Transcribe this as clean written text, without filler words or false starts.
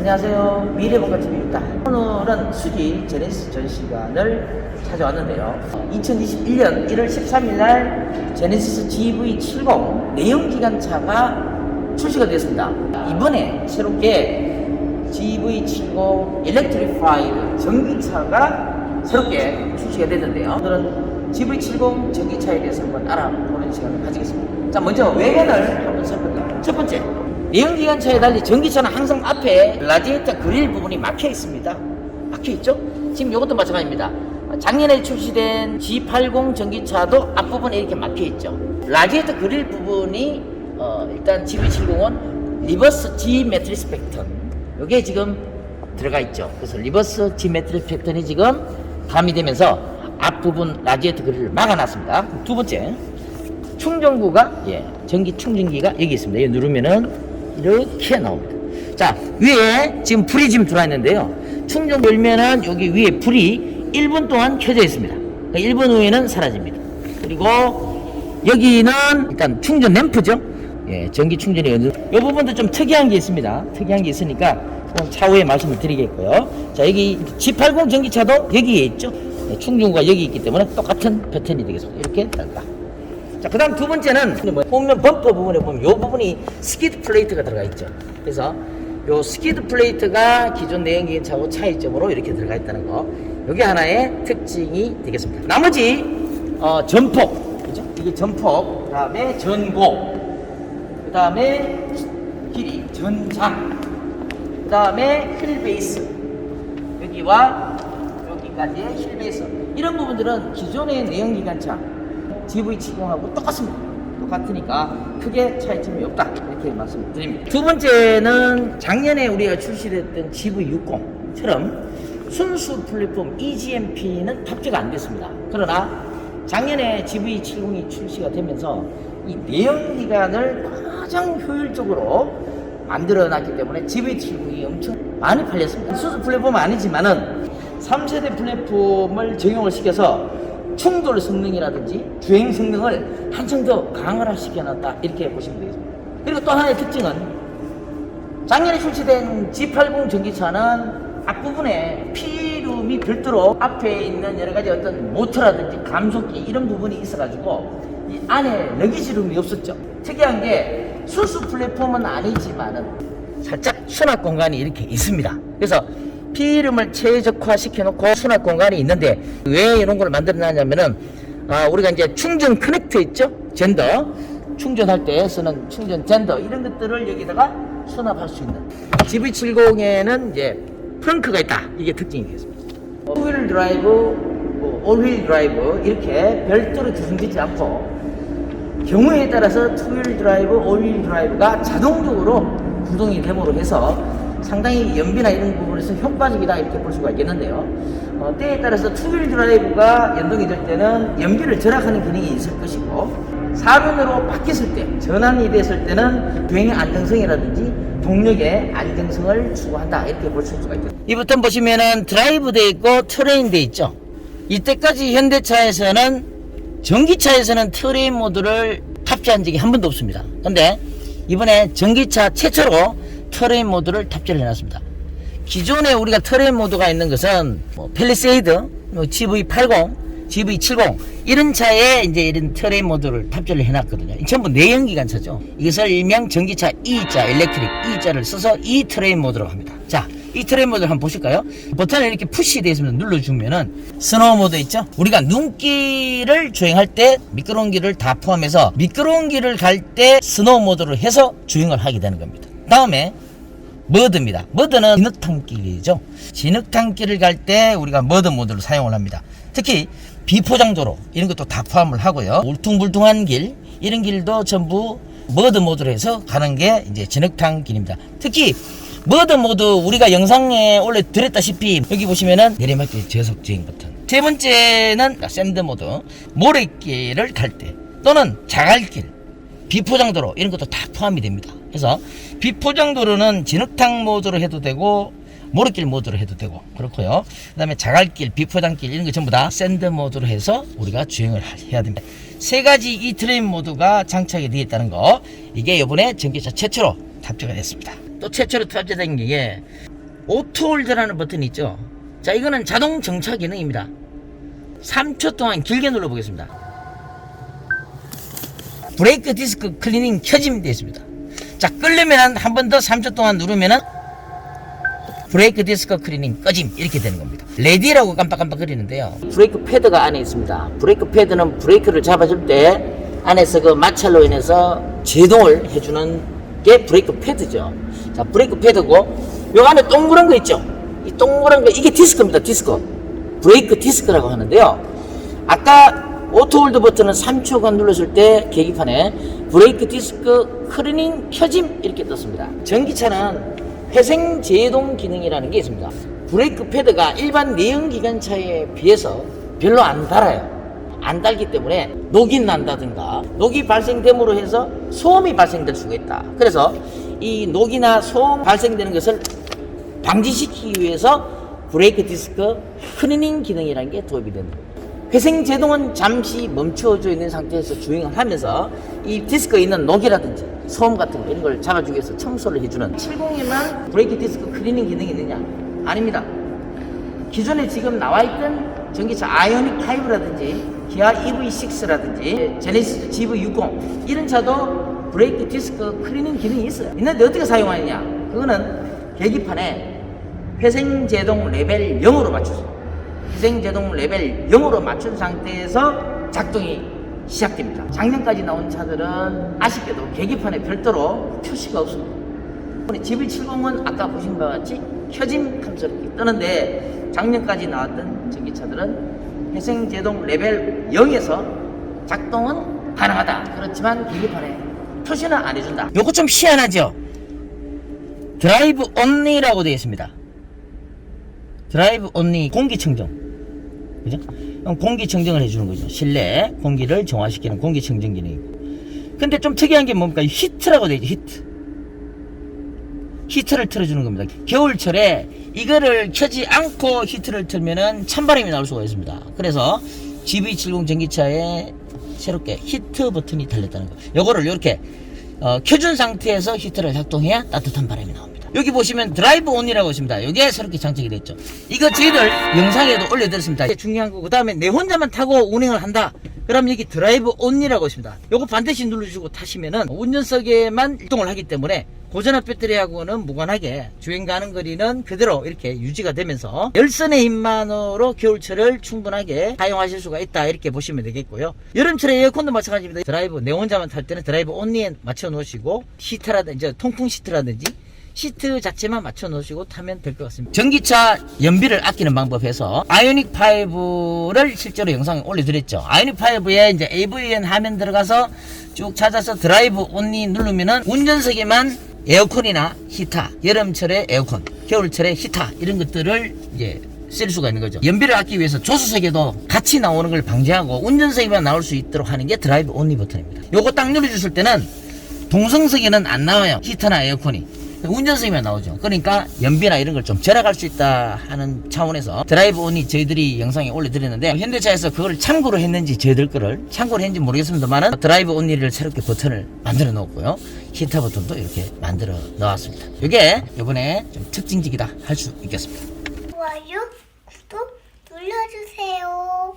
안녕하세요. 미래본가TV입니다. 오늘은 수지 제네시스 전시관을 찾아왔는데요. 2021년 1월 13일 날 제네시스 GV70 내연기관차가 출시가 되었습니다. 이번에 새롭게 GV70 일렉트리파이드 전기차가 새롭게 출시가 됐는데요. 오늘은 GV70 전기차에 대해서 한번 알아보는 시간을 가지겠습니다. 자, 먼저 외관을 한번 살펴볼게요. 첫 번째, 내연기관차에 달리 전기차는 항상 앞에 라디에이터 그릴 부분이 막혀 있습니다. 막혀 있죠? 지금 이것도 마찬가지입니다. 작년에 출시된 G80 전기차도 앞부분에 이렇게 막혀 있죠. 라디에이터 그릴 부분이 일단 GV70은 리버스 G 매트리스 패턴, 이게 지금 들어가 있죠. 그래서 리버스 G 매트리스 패턴이 지금 가미되면서 앞부분 라디에이터 그릴을 막아놨습니다. 두 번째, 충전구가 전기 충전기가 여기 있습니다. 여기 누르면은 이렇게 나옵니다. 자, 위에 지금 불이 지금 들어와 있는데요. 충전 열면은 여기 위에 불이 1분 동안 켜져 있습니다. 그러니까 1분 후에는 사라집니다. 그리고 여기는 일단 충전 램프죠. 전기 충전이 이 부분도 좀 특이한 게 있습니다. 특이한 게 있으니까 차후에 말씀을 드리겠고요. 자, 여기 G80 전기차도 여기에 있죠. 충전구가 여기 있기 때문에 똑같은 패턴이 되겠습니다. 이렇게 달까. 자, 그 다음 두 번째는 보면 범퍼 부분에 보면 이 부분이 스키드 플레이트가 들어가 있죠. 그래서 이 스키드 플레이트가 기존 내연기관차하고 차이점으로 이렇게 들어가 있다는 거, 이게 하나의 특징이 되겠습니다. 나머지 전폭, 그죠? 이게 전폭, 그 다음에 전고, 그 다음에 길이, 전장, 그 다음에 휠베이스, 여기와 여기까지의 휠베이스, 이런 부분들은 기존의 내연기관차 GV70하고 똑같습니다. 똑같으니까 크게 차이점이 없다, 이렇게 말씀드립니다. 두 번째는 작년에 우리가 출시됐던 GV60처럼 순수 플랫폼 EGMP는 탑재가 안 됐습니다. 그러나 작년에 GV70이 출시가 되면서 이 내연기관을 가장 효율적으로 만들어 놨기 때문에 GV70이 엄청 많이 팔렸습니다. 순수 플랫폼은 아니지만은 3세대 플랫폼을 적용을 시켜서 충돌 성능이라든지 주행 성능을 한층 더 강화시켜 놨다, 이렇게 보시면 되겠습니다. 그리고 또 하나의 특징은 작년에 출시된 G80 전기차는 앞부분에 P룸이 별도로 앞에 있는 여러 가지 어떤 모터라든지 감속기 이런 부분이 있어가지고 이 안에 러기지룸이 없었죠. 특이한 게 순수 플랫폼은 아니지만은 살짝 수납 공간이 이렇게 있습니다. 그래서 P룸을 최적화시켜 놓고 수납 공간이 있는데 왜 이런 걸 만들어 놨냐면은 우리가 이제 충전 커넥터 있죠? 젠더, 충전할 때 쓰는 충전 젠더, 이런 것들을 여기다가 수납할 수 있는, GV70에는 이제 프렁크가 있다, 이게 특징이 되겠습니다. 투휠 드라이브, 올휠 드라이브 이렇게 별도로 구성되지 않고 경우에 따라서 투휠 드라이브, 올휠 드라이브가 자동적으로 구동이 됨으로 해서 상당히 연비나 이런 부분에서 효과적이다, 이렇게 볼 수가 있겠는데요. 때에 따라서 투휠 드라이브가 연동이 될 때는 연비를 절약하는 기능이 있을 것이고, 4륜으로 바뀌었을 때, 전환이 됐을 때는 주행의 안정성이라든지 동력의 안정성을 추구한다, 이렇게 볼 수가 있죠. 이 버튼 보시면은 드라이브 돼 있고 트레인 돼 있죠. 이때까지 현대차에서는, 전기차에서는 트레인 모드를 탑재한 적이 한 번도 없습니다. 근데 이번에 전기차 최초로 트레인 모드를 탑재를 해놨습니다. 기존에 우리가 트레인 모드가 있는 것은 팰리세이드, GV80, GV70 이런 차에 이제 이런 트레인 모드를 탑재를 해놨거든요. 전부 내연기관차죠. 이것을 일명 전기차 E자, 일렉트릭 E자를 써서 이 트레인 모드라고 합니다. 자, 이 트레인 모드를 한번 보실까요? 버튼을 이렇게 푸시되어 있으면 눌러주면은 스노우 모드 있죠? 우리가 눈길을 주행할 때 미끄러운 길을 다 포함해서 미끄러운 길을 갈 때 스노우 모드로 해서 주행을 하게 되는 겁니다. 다음에 머드입니다. 머드는 진흙탕길이죠. 진흙탕길을 갈 때 우리가 머드 모드를 사용을 합니다. 특히 비포장도로 이런 것도 다 포함을 하고요. 울퉁불퉁한 길, 이런 길도 전부 머드 모드로 해서 가는 게 이제 진흙탕길입니다. 특히 머드 모드 우리가 영상에 올려드렸다시피 여기 보시면은 내리막길 저속 주행 버튼. 세 번째는 샌드 모드, 모래길을 탈 때 또는 자갈길, 비포장도로 이런 것도 다 포함이 됩니다. 그래서 비포장도로는 진흙탕 모드로 해도 되고 모래길 모드로 해도 되고 그렇고요. 그 다음에 자갈길, 비포장길 이런 거 전부 다 샌드 모드로 해서 우리가 주행을 해야 됩니다. 세 가지 이 트레인 모드가 장착이 되어 있다는 거, 이게 이번에 전기차 최초로 탑재가 됐습니다. 또 최초로 탑재된 게 오토홀드라는 버튼이 있죠. 자, 이거는 자동 정차 기능입니다. 3초 동안 길게 눌러보겠습니다. 브레이크 디스크 클리닝 켜짐 되어 있습니다. 자, 끄려면 한 번 더 3초 동안 누르면은 브레이크 디스크 클리닝 꺼짐 이렇게 되는 겁니다. 레디라고 깜빡깜빡거리는데요. 브레이크 패드가 안에 있습니다. 브레이크 패드는 브레이크를 잡아줄 때 안에서 그 마찰로 인해서 제동을 해주는 게 브레이크 패드죠. 자, 브레이크 패드고 요 안에 동그란 거 있죠. 이 동그란 거 이게 디스크입니다. 디스크. 브레이크 디스크라고 하는데요. 아까 오토홀드 버튼은 3초간 눌렀을 때 계기판에 브레이크 디스크 클리닝 켜짐 이렇게 떴습니다. 전기차는 회생 제동 기능이라는 게 있습니다. 브레이크 패드가 일반 내연기관차에 비해서 별로 안 달아요. 안 달기 때문에 녹이 난다든가 녹이 발생됨으로 해서 소음이 발생될 수가 있다. 그래서 이 녹이나 소음 발생되는 것을 방지시키기 위해서 브레이크 디스크 클리닝 기능이라는 게 도입이 됩니다. 회생 제동은 잠시 멈춰져 있는 상태에서 주행을 하면서 이 디스크에 있는 녹이라든지 소음 같은 거 이런 걸 잡아주기 위해서 청소를 해주는 70에만 브레이크 디스크 클리닝 기능이 있느냐? 아닙니다. 기존에 지금 나와있던 전기차 아이오닉 5라든지 기아 EV6라든지 제네시스 GV60 이런 차도 브레이크 디스크 클리닝 기능이 있어요. 있는데 어떻게 사용하느냐? 그거는 계기판에 회생 제동 레벨 0으로 맞추세요. 회생 제동 레벨 0으로 맞춘 상태에서 작동이 시작됩니다. 작년까지 나온 차들은 아쉽게도 계기판에 별도로 표시가 없습니다. GV70은 아까 보신 바와 같이 켜짐 함수로 뜨는데 작년까지 나왔던 전기차들은 회생 제동 레벨 0에서 작동은 가능하다. 그렇지만 계기판에 표시는 안 해준다. 요거 좀 희한하죠? 드라이브 온리라고 되어 있습니다. 드라이브 온리 공기청정. 그죠? 공기청정을 해주는 거죠. 실내 공기를 정화시키는 공기청정 기능이고. 근데 좀 특이한 게 뭡니까? 히트라고 되어 있죠. 히트. 히트를 틀어주는 겁니다. 겨울철에 이거를 켜지 않고 히트를 틀면은 찬바람이 나올 수가 있습니다. 그래서 GV70 전기차에 새롭게 히트 버튼이 달렸다는 거. 요거를 이렇게 켜준 상태에서 히트를 작동해야 따뜻한 바람이 나옵니다. 여기 보시면 드라이브 온이라고 있습니다. 이게 새롭게 장착이 됐죠. 이거 저희들 영상에도 올려드렸습니다. 이게 중요한 거고, 그 다음에 내 혼자만 타고 운행을 한다. 그럼 여기 드라이브 온이라고 있습니다. 요거 반드시 눌러주고 타시면은 운전석에만 이동을 하기 때문에 고전압 배터리하고는 무관하게 주행 가는 거리는 그대로 이렇게 유지가 되면서 열선의 힘만으로 겨울철을 충분하게 사용하실 수가 있다. 이렇게 보시면 되겠고요. 여름철에 에어컨도 마찬가지입니다. 드라이브 내 혼자만 탈 때는 드라이브 온리에 맞춰 놓으시고 시트라든지 통풍 시트라든지 시트 자체만 맞춰 놓으시고 타면 될 것 같습니다. 전기차 연비를 아끼는 방법에서 아이오닉 5를 실제로 영상에 올려드렸죠. 아이오닉 5에 이제 AVN 화면 들어가서 쭉 찾아서 드라이브 온리 누르면은 운전석에만 에어컨이나 히터, 여름철에 에어컨, 겨울철에 히터 이런 것들을 이제 쓸 수가 있는 거죠. 연비를 아끼기 위해서 조수석에도 같이 나오는 걸 방지하고 운전석에만 나올 수 있도록 하는 게 드라이브 온리 버튼입니다. 요거 딱 눌러주실 때는 동승석에는 안 나와요. 히터나 에어컨이. 운전석이면 나오죠. 그러니까 연비나 이런 걸 좀 절약할 수 있다 하는 차원에서 드라이브 온이 저희들이 영상에 올려드렸는데 현대차에서 그걸 참고로 했는지 저희들 거를 참고로 했는지 모르겠습니다만은 드라이브 온리를 새롭게 버튼을 만들어 놓았고요. 히터 버튼도 이렇게 만들어 놓았습니다. 이게 이번에 좀 특징적이다 할 수 있겠습니다. 좋아요, 구독 눌러주세요.